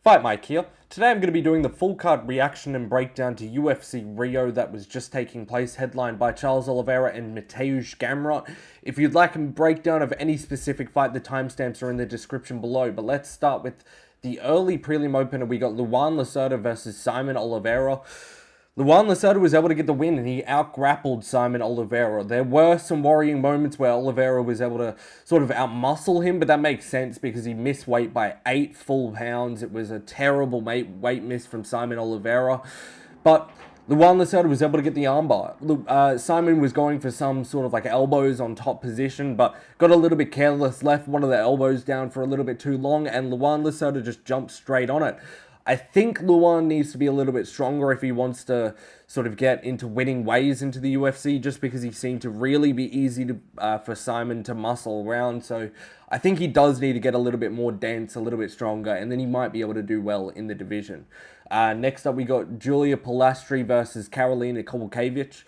Fight Mike here. Today I'm going to be doing the full card reaction and breakdown to UFC Rio that was just taking place, headlined by Charles Oliveira and Mateusz Gamrot. If you'd like a breakdown of any specific fight, the timestamps are in the description below. But let's start with the early prelim opener. We got Luan Lacerda versus Simon Oliveira. Luan Lacerda was able to get the win and he out-grappled Simon Oliveira. There were some worrying moments where Oliveira was able to sort of out-muscle him, but that makes sense because he missed weight by 8 full pounds. It was a terrible weight miss from Simon Oliveira. But Luan Lacerda was able to get the armbar. Simon was going for some sort of like elbows on top position, but got a little bit careless, left one of the elbows down for a little bit too long, and Luan Lacerda just jumped straight on it. I think Luan needs to be a little bit stronger if he wants to sort of get into winning ways into the UFC, just because he seemed to really be easy for Simon to muscle around. So I think he does need to get a little bit more dense, a little bit stronger, and then he might be able to do well in the division. Next up, we got Julia Pilastri versus Karolina Kowalkiewicz.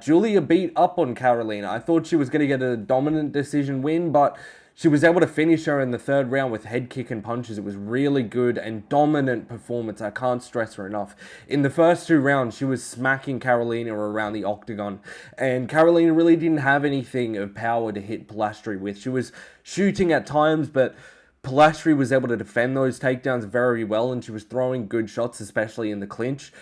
Julia beat up on Karolina. I thought she was going to get a dominant decision win, but she was able to finish her in the third round with head kick and punches. It was really good and dominant performance. I can't stress her enough. In the first 2 rounds, she was smacking Karolina around the octagon. And Karolina really didn't have anything of power to hit Pilastri with. She was shooting at times, but Pilastri was able to defend those takedowns very well. And she was throwing good shots, especially in the clinch.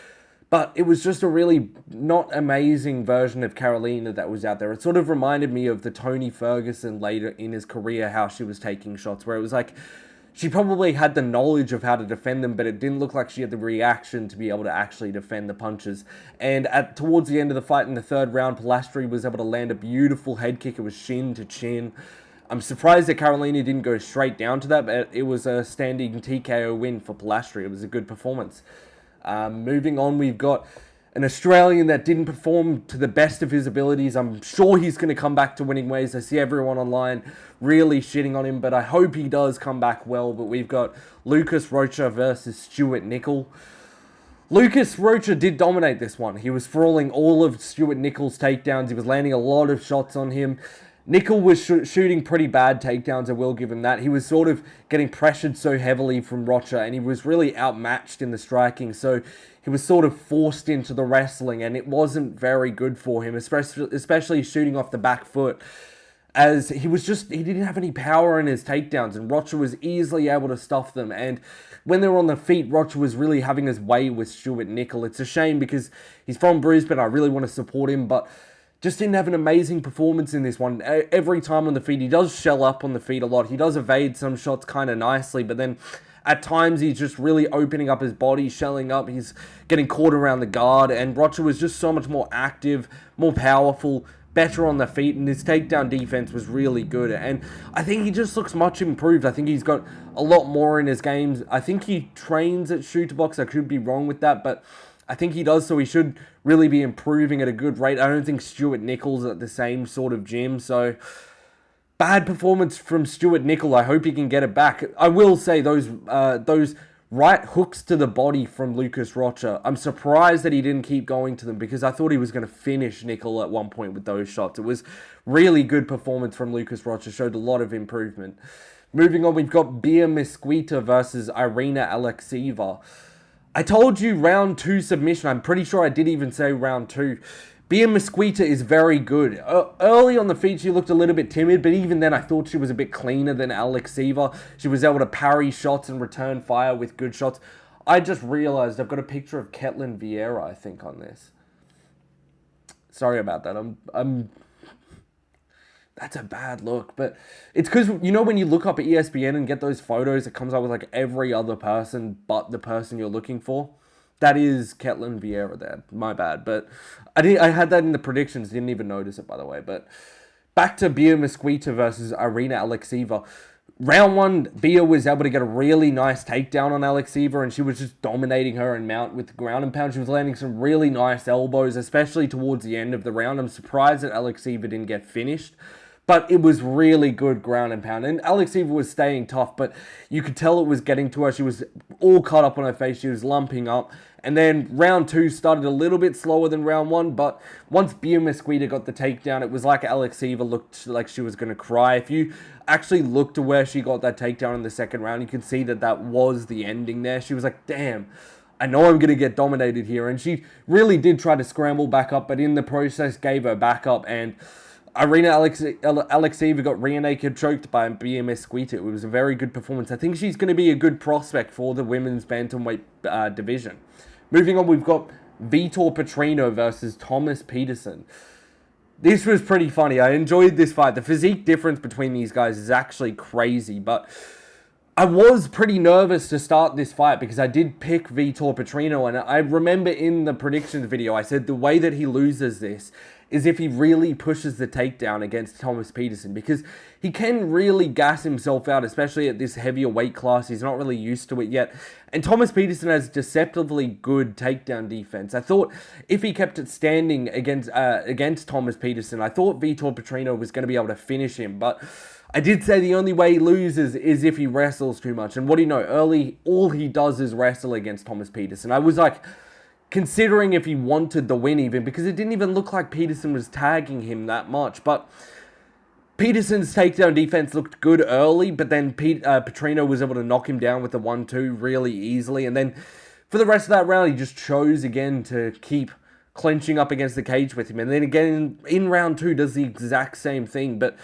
But it was just a really not amazing version of Karolina that was out there. It sort of reminded me of the Tony Ferguson later in his career, how she was taking shots, where it was like she probably had the knowledge of how to defend them, but it didn't look like she had the reaction to be able to actually defend the punches. And towards the end of the fight in the third round, Pilastri was able to land a beautiful head kick. It was shin to chin. I'm surprised that Karolina didn't go straight down to that, but it was a standing TKO win for Pilastri. It was a good performance. Moving on, we've got an Australian that didn't perform to the best of his abilities. I'm sure he's going to come back to winning ways. I see everyone online really shitting on him, but I hope he does come back well. But we've got Lucas Rocha versus Stuart Nickel. Lucas Rocha did dominate this one. He was sprawling all of Stuart Nickel's takedowns. He was landing a lot of shots on him. Nickel was shooting pretty bad takedowns, I will give him that. He was sort of getting pressured so heavily from Rocha, and he was really outmatched in the striking, so he was sort of forced into the wrestling, and it wasn't very good for him, especially shooting off the back foot, as he didn't have any power in his takedowns, and Rocha was easily able to stuff them, and when they were on the feet, Rocha was really having his way with Stuart Nickel. It's a shame because he's from Brisbane, I really want to support him, but just didn't have an amazing performance in this one. Every time on the feet, he does shell up on the feet a lot. He does evade some shots kind of nicely, but then at times he's just really opening up his body, shelling up. He's getting caught around the guard, and Rocha was just so much more active, more powerful, better on the feet, and his takedown defense was really good. And I think he just looks much improved. I think he's got a lot more in his games. I think he trains at Shooter Box. I could be wrong with that, but I think he does, so he should really be improving at a good rate. I don't think Stuart Nickel's at the same sort of gym, so bad performance from Stuart Nickel. I hope he can get it back. I will say those right hooks to the body from Lucas Rocha, I'm surprised that he didn't keep going to them because I thought he was going to finish Nickel at one point with those shots. It was really good performance from Lucas Rocha, showed a lot of improvement. Moving on, we've got Bia Mesquita versus Irina Alekseeva. I told you round 2 submission. I'm pretty sure I did even say round 2. Bia Mesquita is very good. Early on the feet, she looked a little bit timid, but even then, I thought she was a bit cleaner than Alekseeva. She was able to parry shots and return fire with good shots. I just realized I've got a picture of Ketlen Vieira, I think, on this. Sorry about that. That's a bad look, but it's because, you know, when you look up at ESPN and get those photos, it comes up with like every other person but the person you're looking for. That is Ketlen Vieira there. My bad, but I had that in the predictions. Didn't even notice it, by the way. But back to Bia Mesquita versus Irina Alekseeva. Round 1, Bia was able to get a really nice takedown on Alekseeva, and she was just dominating her and mount with the ground and pound. She was landing some really nice elbows, especially towards the end of the round. I'm surprised that Alekseeva didn't get finished. But it was really good ground and pound. And Alekseeva was staying tough, but you could tell it was getting to her. She was all cut up on her face. She was lumping up. And then round 2 started a little bit slower than round 1, but once Bia Mesquita got the takedown, it was like Alexieva looked like she was going to cry. If you actually looked to where she got that takedown in the second round, you could see that that was the ending there. She was like, damn, I know I'm going to get dominated here. And she really did try to scramble back up, but in the process gave her back up. And Irina Alexieva got rear naked choked by Bia Mesquita. It was a very good performance. I think she's going to be a good prospect for the women's bantamweight division. Moving on, we've got Vitor Petrino versus Thomas Peterson. This was pretty funny. I enjoyed this fight. The physique difference between these guys is actually crazy, but I was pretty nervous to start this fight because I did pick Vitor Petrino, and I remember in the predictions video, I said the way that he loses this is if he really pushes the takedown against Thomas Peterson, because he can really gas himself out, especially at this heavier weight class. He's not really used to it yet. And Thomas Peterson has deceptively good takedown defense. I thought if he kept it standing against Thomas Peterson, I thought Vitor Petrino was going to be able to finish him, but I did say the only way he loses is if he wrestles too much. And what do you know? Early, all he does is wrestle against Thomas Peterson. I was like, considering if he wanted the win even, because it didn't even look like Peterson was tagging him that much. But Peterson's takedown defense looked good early, but then Petrino was able to knock him down with the 1-2 really easily. And then for the rest of that round, he just chose again to keep clenching up against the cage with him. And then again, in round 2, does the exact same thing. But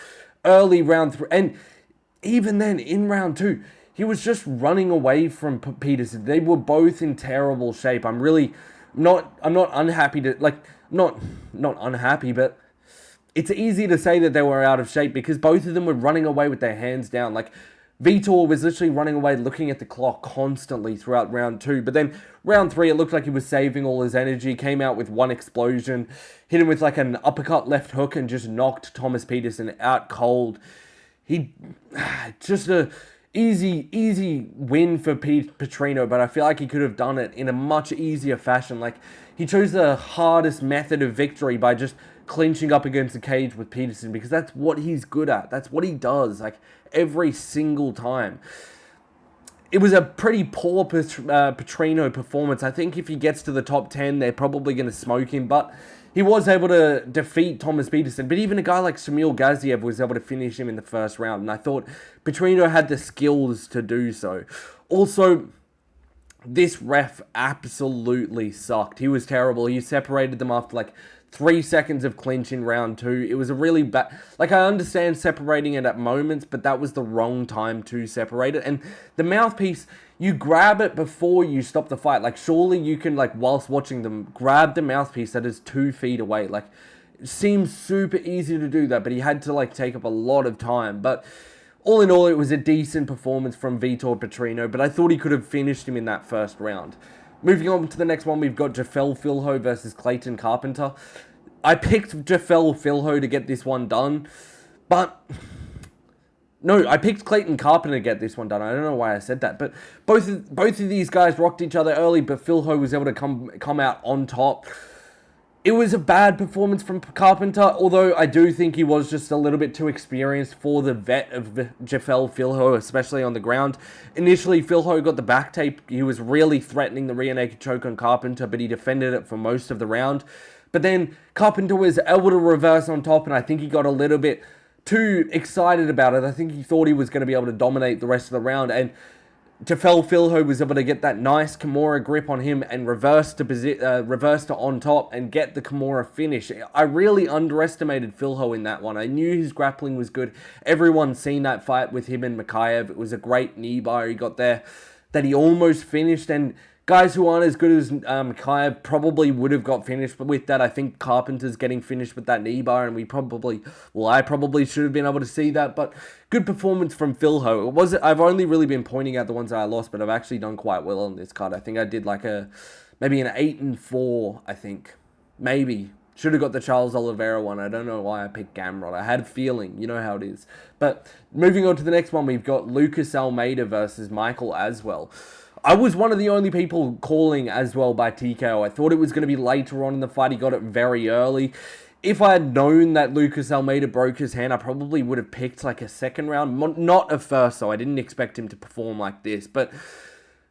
early round 3, and even then, in round 2, he was just running away from Peterson. They were both in terrible shape. I'm not unhappy to, not unhappy, but it's easy to say that they were out of shape because both of them were running away with their hands down. Like, Vitor was literally running away, looking at the clock constantly throughout round 2. But then round 3, it looked like he was saving all his energy, came out with one explosion, hit him with like an uppercut left hook and just knocked Thomas Peterson out cold. Just a easy win for Petrino, but I feel like he could have done it in a much easier fashion. Like, he chose the hardest method of victory by just clinching up against the cage with Peterson, because that's what he's good at. That's what he does, like, every single time. It was a pretty poor Petrino performance. I think if he gets to the top 10, they're probably going to smoke him, but he was able to defeat Thomas Peterson. But even a guy like Shamil Gaziev was able to finish him in the first round, and I thought Petrino had the skills to do so. Also, this ref absolutely sucked. He was terrible. He separated them after like 3 seconds of clinch in round 2. It was a really bad... Like, I understand separating it at moments, but that was the wrong time to separate it. And the mouthpiece, you grab it before you stop the fight. Like, surely you can, like, whilst watching them, grab the mouthpiece that is 2 feet away. Like, it seems super easy to do that, but he had to, like, take up a lot of time. But all in all, it was a decent performance from Vitor Petrino, but I thought he could have finished him in that first round. Moving on to the next one, we've got Jafel Filho versus Clayton Carpenter. I picked Jafel Filho to get this one done, but... No, I picked Clayton Carpenter to get this one done. I don't know why I said that, but both of these guys rocked each other early, but Filho was able to come out on top. It was a bad performance from Carpenter, although I do think he was just a little bit too experienced for the vet of Jafel Filho, especially on the ground. Initially, Filho got the back tape. He was really threatening the rear naked choke on Carpenter, but he defended it for most of the round. But then Carpenter was able to reverse on top, and I think he got a little bit too excited about it. I think he thought he was going to be able to dominate the rest of the round, and Jafel Filho was able to get that nice Kimura grip on him and reverse to on top and get the Kimura finish. I really underestimated Filho in that one. I knew his grappling was good. Everyone's seen that fight with him and Mikhaev. It was a great knee bar he got there that he almost finished, and guys who aren't as good as Mikhaev probably would have got finished, but with that, I think Carpenter's getting finished with that knee bar, and I probably should have been able to see that, but good performance from Filho. I've only really been pointing out the ones that I lost, but I've actually done quite well on this card. I think I did like maybe an 8-4, I think. Maybe. Should have got the Charles Oliveira one. I don't know why I picked Gamrot. I had a feeling. You know how it is. But moving on to the next one, we've got Lucas Almeida versus Michael Aswell. I was one of the only people calling Aswell by TKO. I thought it was going to be later on in the fight. He got it very early. If I had known that Lucas Almeida broke his hand, I probably would have picked like a second round. Not a first, though. I didn't expect him to perform like this. But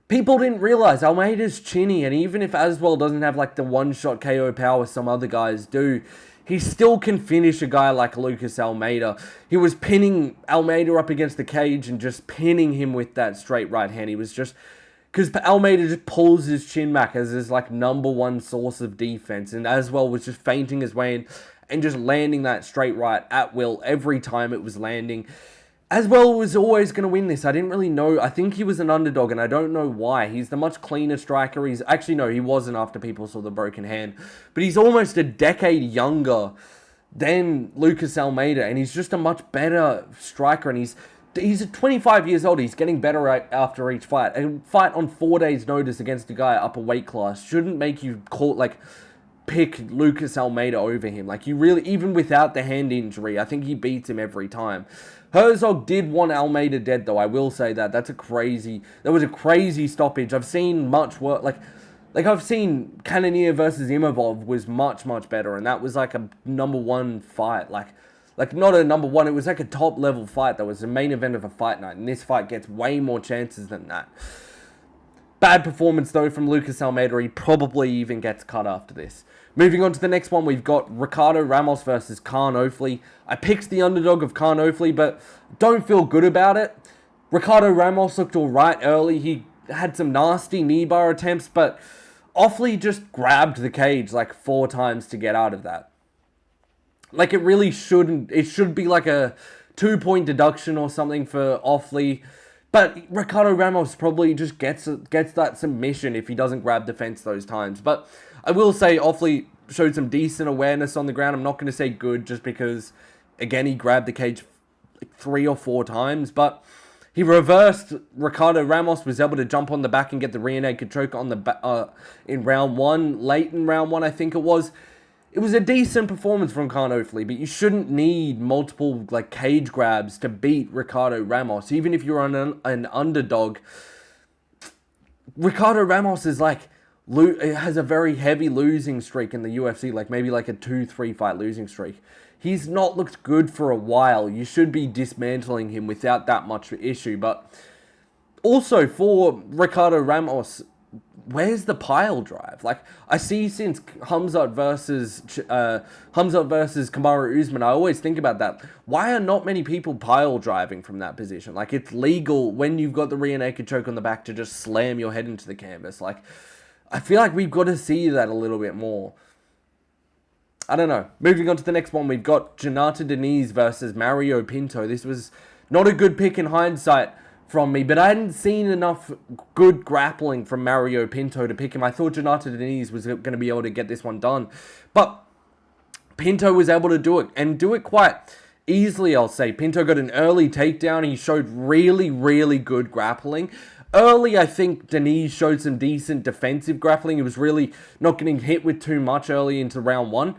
people didn't realize Almeida's chinny, and even if Aswell doesn't have like the one-shot KO power some other guys do, he still can finish a guy like Lucas Almeida. He was pinning Almeida up against the cage and just pinning him with that straight right hand. He was just... Because Almeida just pulls his chin back as his like number one source of defense, and Aswell was just feinting his way in and just landing that straight right at will every time it was landing. Aswell was always going to win this. I didn't really know. I think he was an underdog, and I don't know why. He's the much cleaner striker. He's actually, no, he wasn't after people saw the broken hand. But he's almost a decade younger than Lucas Almeida, and he's just a much better striker, and he's 25 years old. He's getting better after each fight. A fight on 4 days' notice against a guy up a weight class shouldn't make you pick Lucas Almeida over him. Like, you really, even without the hand injury, I think he beats him every time. Herzog did want Almeida dead, though. I will say that. That was a crazy stoppage. I've seen much work. Like I've seen Cannonier versus Imavov was much, much better. And that was like a number one fight. Like not a number one. It was like a top level fight. That was the main event of a fight night. And this fight gets way more chances than that. Bad performance, though, from Lucas Almeida. He probably even gets cut after this. Moving on to the next one, we've got Ricardo Ramos versus Khan Ofli. I picked the underdog of Khan Ofli, but don't feel good about it. Ricardo Ramos looked alright early. He had some nasty knee bar attempts, but Ofli just grabbed the cage like 4 times to get out of that. Like, it really shouldn't. It should be like a 2-point deduction or something for Ofli. But Ricardo Ramos probably just gets that submission if he doesn't grab the fence those times. But I will say Ofli showed some decent awareness on the ground. I'm not going to say good just because, again, he grabbed the cage like 3 or 4 times. But he reversed Ricardo Ramos, was able to jump on the back and get the rear naked choke on the in round 1. Late in round 1, I think it was. It was a decent performance from Khan Ofli, but you shouldn't need multiple like cage grabs to beat Ricardo Ramos. Even if you're an underdog, Ricardo Ramos is has a very heavy losing streak in the UFC, like maybe like a 2-3 fight losing streak. He's not looked good for a while. You should be dismantling him without that much issue. But also for Ricardo Ramos, where's the pile drive? Like, I see since Khamzat versus Kamaru Usman, I always think about that. Why are not many people pile driving from that position? Like, it's legal when you've got the rear naked choke on the back to just slam your head into the canvas. Like, I feel like we've got to see that a little bit more. I don't know. Moving on to the next one, we've got Jonata Diniz versus Mario Pinto. This was not a good pick in hindsight from me, but I hadn't seen enough good grappling from Mario Pinto to pick him. I thought Jonata Diniz was going to be able to get this one done, but Pinto was able to do it, and do it quite easily, I'll say. Pinto got an early takedown. He showed really, really good grappling. Early, I think Diniz showed some decent defensive grappling. He was really not getting hit with too much early into round 1.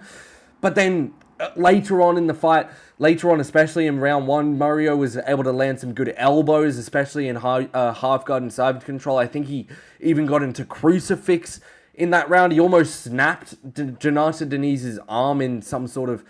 But then later on in the fight, especially in round 1, Mario was able to land some good elbows, especially in half guard and side control. I think he even got into crucifix in that round. He almost snapped Jonata Diniz's arm in some sort of...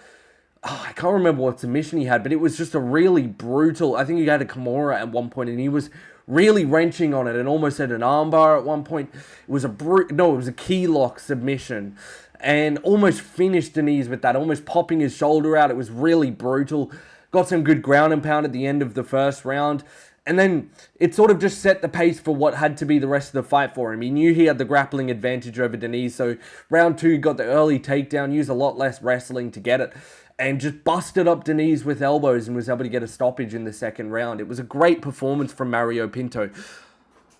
I can't remember what submission he had, but it was just a really brutal... I think he had a Kimura at one point, and he was really wrenching on it and almost had an armbar at one point. It was a key lock submission, and almost finished Diniz with that, almost popping his shoulder out. It was really brutal. Got some good ground and pound at the end of the first round. And then it sort of just set the pace for what had to be the rest of the fight for him. He knew he had the grappling advantage over Diniz, so round 2 got the early takedown, used a lot less wrestling to get it, and just busted up Diniz with elbows and was able to get a stoppage in the second round. It was a great performance from Mario Pinto.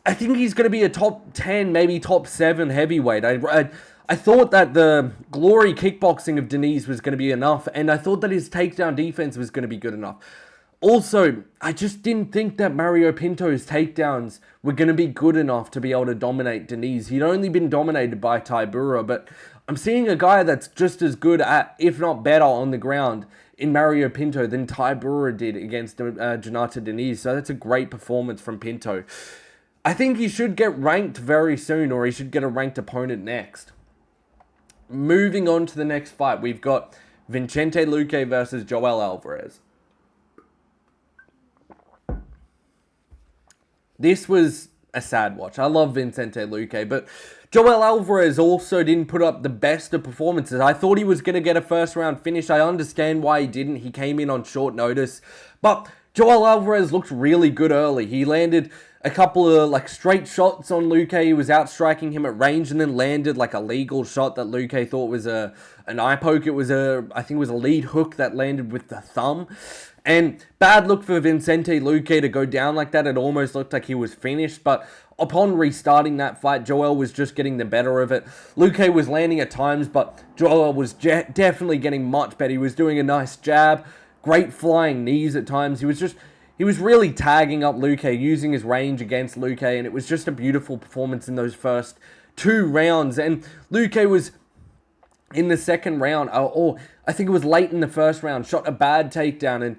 I think he's going to be a top 10, maybe top 7 heavyweight. I thought that the glory kickboxing of Diniz was going to be enough, and I thought that his takedown defense was going to be good enough. Also, I just didn't think that Mario Pinto's takedowns were going to be good enough to be able to dominate Diniz. He'd only been dominated by Tybura, but I'm seeing a guy that's just as good at, if not better, on the ground in Mario Pinto than Tybura did against Jonata Diniz. So that's a great performance from Pinto. I think he should get ranked very soon, or he should get a ranked opponent next. Moving on to the next fight, we've got Vicente Luque versus Joel Alvarez. This was a sad watch. I love Vicente Luque, but Joel Alvarez also didn't put up the best of performances. I thought he was going to get a first round finish. I understand why he didn't. He came in on short notice, but Joel Alvarez looked really good early. He landed a couple of straight shots on Luque. He was outstriking him at range, and then landed a legal shot that Luque thought was an eye poke. It was I think it was a lead hook that landed with the thumb. And bad look for Vicente Luque to go down like that. It almost looked like he was finished, but upon restarting that fight, Joel was just getting the better of it. Luque was landing at times, but Joel was definitely getting much better. He was doing a nice jab, great flying knees at times. He was really tagging up Luque, using his range against Luque, and it was just a beautiful performance in those first 2 rounds. And Luque was in the second round, or I think it was late in the first round, shot a bad takedown, and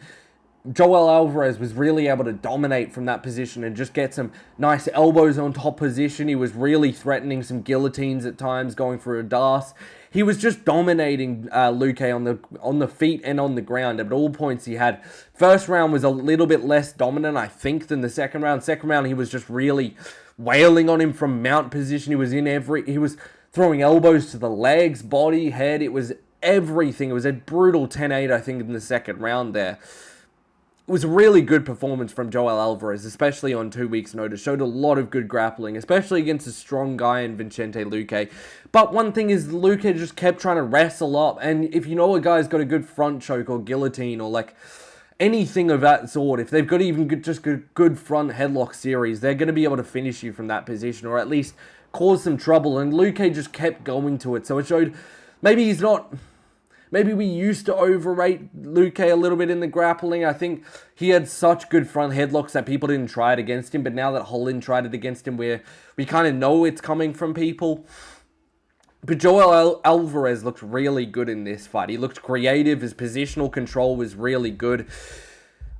Joel Alvarez was really able to dominate from that position and just get some nice elbows on top position. He was really threatening some guillotines at times, going for a das. He was just dominating Luque on the feet and on the ground. At all points he had. First round was a little bit less dominant, I think, than the second round. Second round he was just really wailing on him from mount position. He was throwing elbows to the legs, body, head. It was everything. It was a brutal 10-8, I think, in the second round there. It was a really good performance from Joel Alvarez, especially on 2 weeks' notice. Showed a lot of good grappling, especially against a strong guy in Vicente Luque. But one thing is, Luque just kept trying to wrestle up, and if you know a guy's got a good front choke or guillotine or anything of that sort, if they've got even good front headlock series, they're going to be able to finish you from that position, or at least cause some trouble. And Luque just kept going to it, so it showed maybe we used to overrate Luque a little bit in the grappling. I think he had such good front headlocks that people didn't try it against him. But now that Holland tried it against him, we kind of know it's coming from people. But Joel Alvarez looked really good in this fight. He looked creative. His positional control was really good.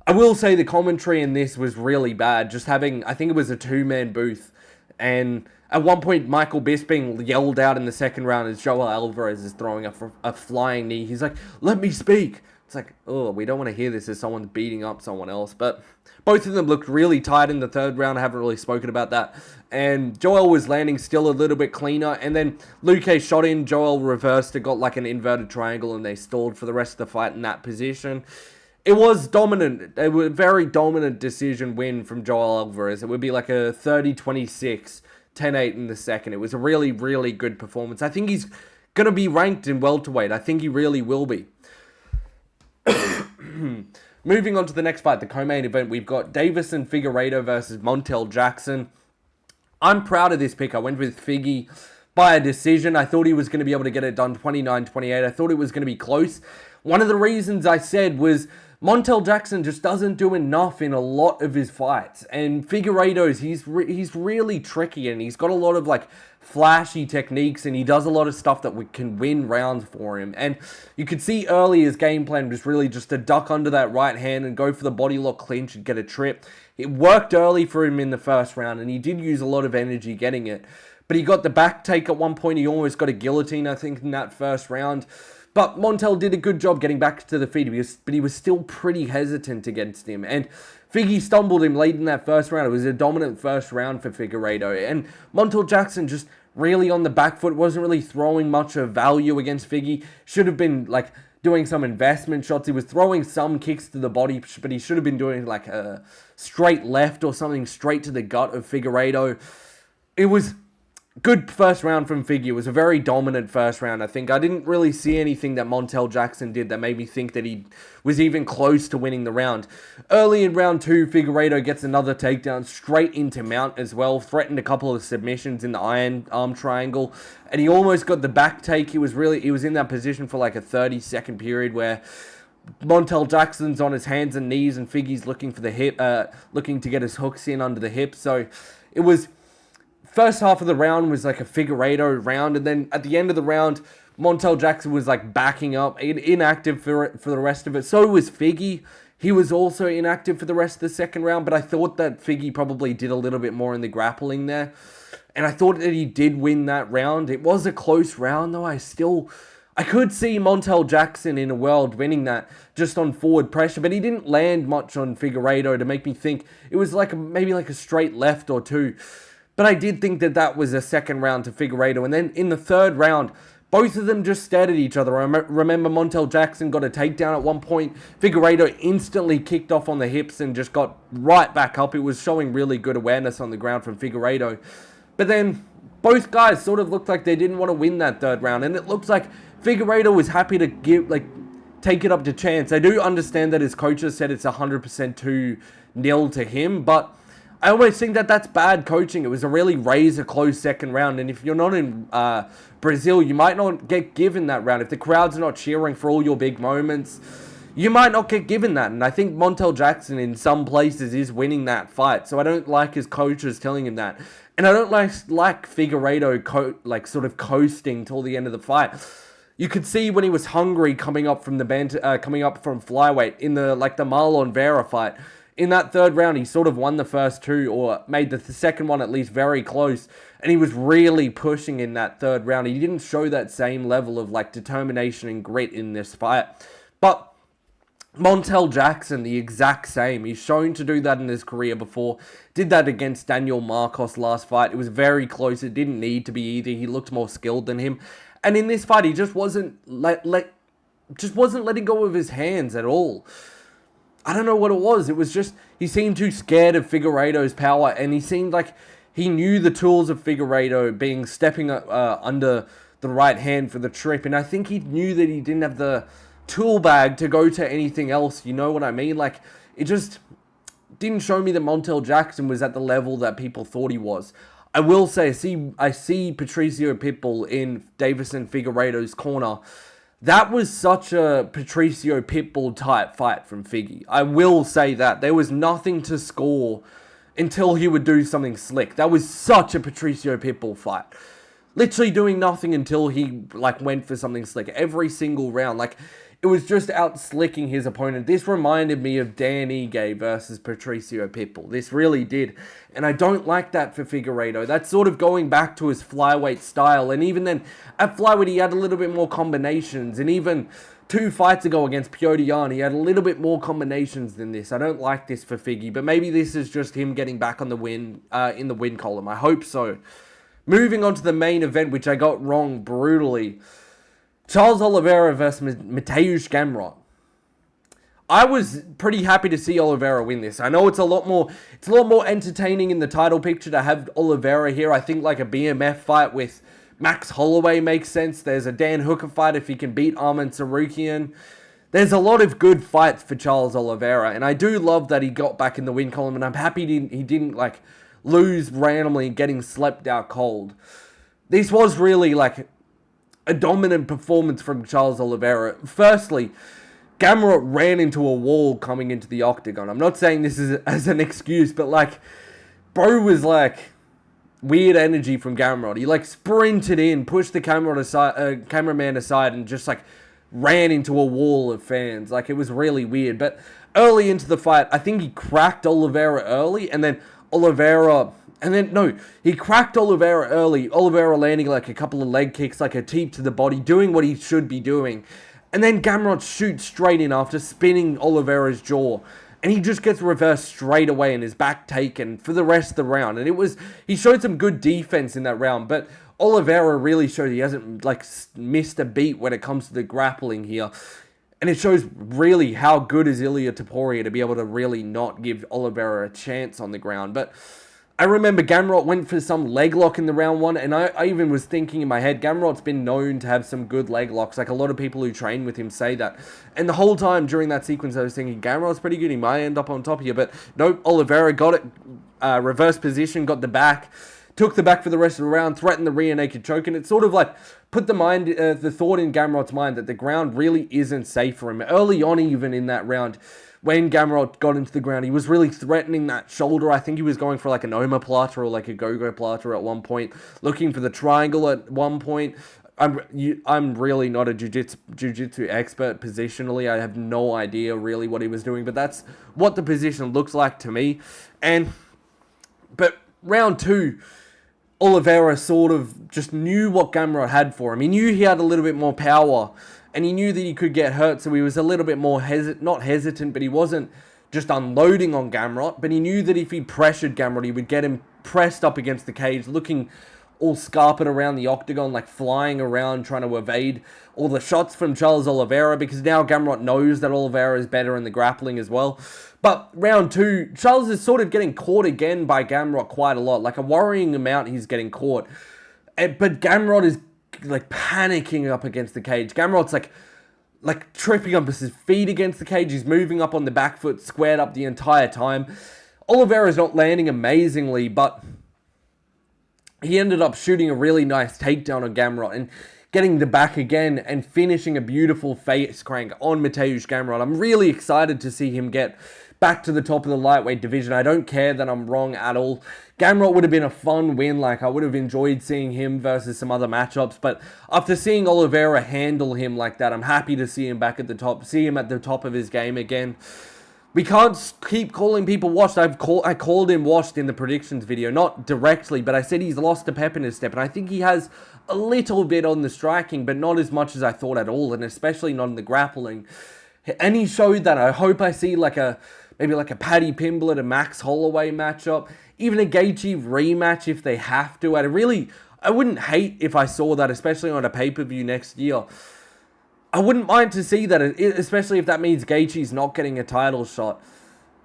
I will say the commentary in this was really bad. I think it was a 2-man booth. And at one point, Michael Bisping yelled out in the second round as Joel Alvarez is throwing a flying knee. He's like, "Let me speak." It's like, oh, we don't want to hear this as someone's beating up someone else. But both of them looked really tight in the third round. I haven't really spoken about that. And Joel was landing still a little bit cleaner. And then Luque shot in. Joel reversed it, got an inverted triangle, and they stalled for the rest of the fight in that position. It was dominant. It was a very dominant decision win from Joel Alvarez. It would be like a 30-26, 10-8 in the second. It was a really, really good performance. I think he's going to be ranked in welterweight. I think he really will be. Moving on to the next fight, the co-main event, we've got Davison Figueiredo versus Montel Jackson. I'm proud of this pick. I went with Figgy by a decision. I thought he was going to be able to get it done 29-28. I thought it was going to be close. One of the reasons I said was Montel Jackson just doesn't do enough in a lot of his fights. And Figueiredo's, he's really tricky, and he's got a lot of flashy techniques, and he does a lot of stuff that can win rounds for him. And you could see early his game plan was really just to duck under that right hand and go for the body lock clinch and get a trip. It worked early for him in the first round, and he did use a lot of energy getting it. But he got the back take at one point. He almost got a guillotine, I think, in that first round. But Montel did a good job getting back to the feet, but he was still pretty hesitant against him. And Figgy stumbled him late in that first round. It was a dominant first round for Figueiredo. And Montel Jackson just really on the back foot, wasn't really throwing much of value against Figgy. Should have been doing some investment shots. He was throwing some kicks to the body, but he should have been doing a straight left or something straight to the gut of Figueiredo. It was good first round from Figgy. It was a very dominant first round, I think. I didn't really see anything that Montel Jackson did that made me think that he was even close to winning the round. Early in round 2, Figueiredo gets another takedown straight into mount as well. Threatened a couple of submissions in the iron arm triangle. And he almost got the back take. He was in that position for a 30-second period where Montel Jackson's on his hands and knees and Figgy's looking for the hip, looking to get his hooks in under the hip. So it was... First half of the round was a Figueiredo round, and then at the end of the round, Montel Jackson was backing up, inactive for the rest of it. So was Figgy. He was also inactive for the rest of the second round, but I thought that Figgy probably did a little bit more in the grappling there. And I thought that he did win that round. It was a close round, though. I could see Montel Jackson in a world winning that just on forward pressure, but he didn't land much on Figueiredo to make me think it was maybe a straight left or two. But I did think that that was a second round to Figueiredo. And then in the third round, both of them just stared at each other. I remember Montel Jackson got a takedown at one point. Figueiredo instantly kicked off on the hips and just got right back up. It was showing really good awareness on the ground from Figueiredo. But then both guys sort of looked like they didn't want to win that third round. And it looks like Figueiredo was happy to take it up to Chance. I do understand that his coaches said it's 100% 2-0 to him, but I always think that that's bad coaching. It was a really razor-close second round, and if you're not in Brazil, you might not get given that round. If the crowd's not cheering for all your big moments, you might not get given that, and I think Montel Jackson in some places is winning that fight, so I don't like his coaches telling him that. And I don't like Figueiredo sort of coasting till the end of the fight. You could see when he was hungry coming up from flyweight in the Marlon Vera fight. In that third round, he sort of won the first two, or made the second one at least very close, and he was really pushing in that third round. He didn't show that same level of determination and grit in this fight. But Montel Jackson, the exact same. He's shown to do that in his career before. Did that against Daniel Marcos last fight. It was very close. It didn't need to be either. He looked more skilled than him. And in this fight, he just wasn't letting go of his hands at all. I don't know what it was. It was just, he seemed too scared of Figueiredo's power, and he seemed like he knew the tools of Figueiredo stepping under the right hand for the trip, and I think he knew that he didn't have the tool bag to go to anything else, you know what I mean? It just didn't show me that Montel Jackson was at the level that people thought he was. I will say, I see Patricio Pitbull in Deiveson Figueiredo's corner. That was such a Patricio Pitbull type fight from Figgy. I will say that. There was nothing to score until he would do something slick. That was such a Patricio Pitbull fight. Literally doing nothing until he went for something slick. Every single round. It was just out slicking his opponent. This reminded me of Dan Ige versus Patricio Pitbull. This really did. And I don't like that for Figueiredo. That's sort of going back to his flyweight style. And even then, at flyweight, he had a little bit more combinations. And even 2 fights ago against Piotr Jan, he had a little bit more combinations than this. I don't like this for Figgy. But maybe this is just him getting back on the win, in the win column. I hope so. Moving on to the main event, which I got wrong brutally. Charles Oliveira versus Mateusz Gamrot. I was pretty happy to see Oliveira win this. I know it's a lot more entertaining in the title picture to have Oliveira here. I think a BMF fight with Max Holloway makes sense. There's a Dan Hooker fight if he can beat Arman Tsarukyan. There's a lot of good fights for Charles Oliveira, and I do love that he got back in the win column, and I'm happy he didn't lose randomly getting slept out cold. This was really a dominant performance from Charles Oliveira. Firstly, Gamrot ran into a wall coming into the octagon. I'm not saying this is as an excuse, but bro was weird energy from Gamrot. He sprinted in, pushed the cameraman aside, and just ran into a wall of fans. It was really weird. But early into the fight, I think he cracked Oliveira early, and then he cracked Oliveira early. Oliveira landing a couple of leg kicks, a teep to the body, doing what he should be doing. And then Gamrot shoots straight in after spinning Oliveira's jaw. And he just gets reversed straight away and his back taken for the rest of the round. And he showed some good defense in that round. But Oliveira really showed he hasn't missed a beat when it comes to the grappling here. And it shows really how good is Ilia Topuria to be able to really not give Oliveira a chance on the ground. But I remember Gamrot went for some leg lock in the round 1, and I even was thinking in my head, Gamrot's been known to have some good leg locks. A lot of people who train with him say that. And the whole time during that sequence, I was thinking, Gamrot's pretty good. He might end up on top here. But nope, Oliveira got it. Reverse position, got the back. Took the back for the rest of the round, threatened the rear naked choke, and it sort of put the thought in Gamrot's mind that the ground really isn't safe for him. Early on, even in that round, when Gamrot got into the ground, he was really threatening that shoulder. I think he was going for an omoplata or a go-go plata at one point, looking for the triangle at one point. I'm really not a jiu-jitsu expert positionally. I have no idea really what he was doing, but that's what the position looks like to me. But round 2, Oliveira sort of just knew what Gamrot had for him. He knew he had a little bit more power, and he knew that he could get hurt, so he was a little bit more not hesitant, but he wasn't just unloading on Gamrot, but he knew that if he pressured Gamrot, he would get him pressed up against the cage, looking all scarped around the octagon, like flying around trying to evade all the shots from Charles Oliveira, because now Gamrot knows that Oliveira is better in the grappling as well. But round 2, Charles is sort of getting caught again by Gamrot quite a lot, like a worrying amount he's getting caught. But Gamrot is like panicking up against the cage. Gamrot's like tripping up his feet against the cage. He's moving up on the back foot, squared up the entire time. Oliveira's not landing amazingly, but he ended up shooting a really nice takedown on Gamrot and getting the back again and finishing a beautiful face crank on Mateusz Gamrot. I'm really excited to see him get back to the top of the lightweight division. I don't care that I'm wrong at all. Gamrot would have been a fun win. Like, I would have enjoyed seeing him versus some other matchups. But after seeing Oliveira handle him like that, I'm happy to see him back at the top, see him at the top of his game again. We can't keep calling people washed. I called him washed in the predictions video. Not directly, but I said he's lost a pep in his step. And I think he has a little bit on the striking, but not as much as I thought at all. And especially not in the grappling. And he showed that. I hope I see maybe like a Paddy Pimblett, a Max Holloway matchup. Even a Gaethje rematch if they have to. I wouldn't hate if I saw that, especially on a pay-per-view next year. I wouldn't mind to see that, especially if that means Gaethje's not getting a title shot.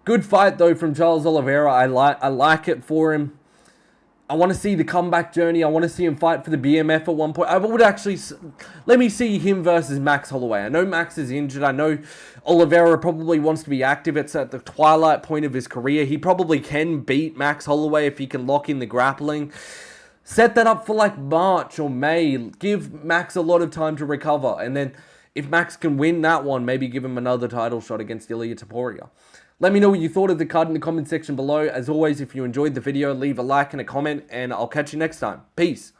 Good fight, though, from Charles Oliveira. I like it for him. I want to see the comeback journey. I want to see him fight for the BMF at one point. I would actually... Let me see him versus Max Holloway. I know Max is injured. I know Oliveira probably wants to be active. It's at the twilight point of his career. He probably can beat Max Holloway if he can lock in the grappling. Set that up for like March or May. Give Max a lot of time to recover. And then if Max can win that one, maybe give him another title shot against Ilia Topuria. Let me know what you thought of the card in the comment section below. As always, if you enjoyed the video, leave a like and a comment, and I'll catch you next time. Peace.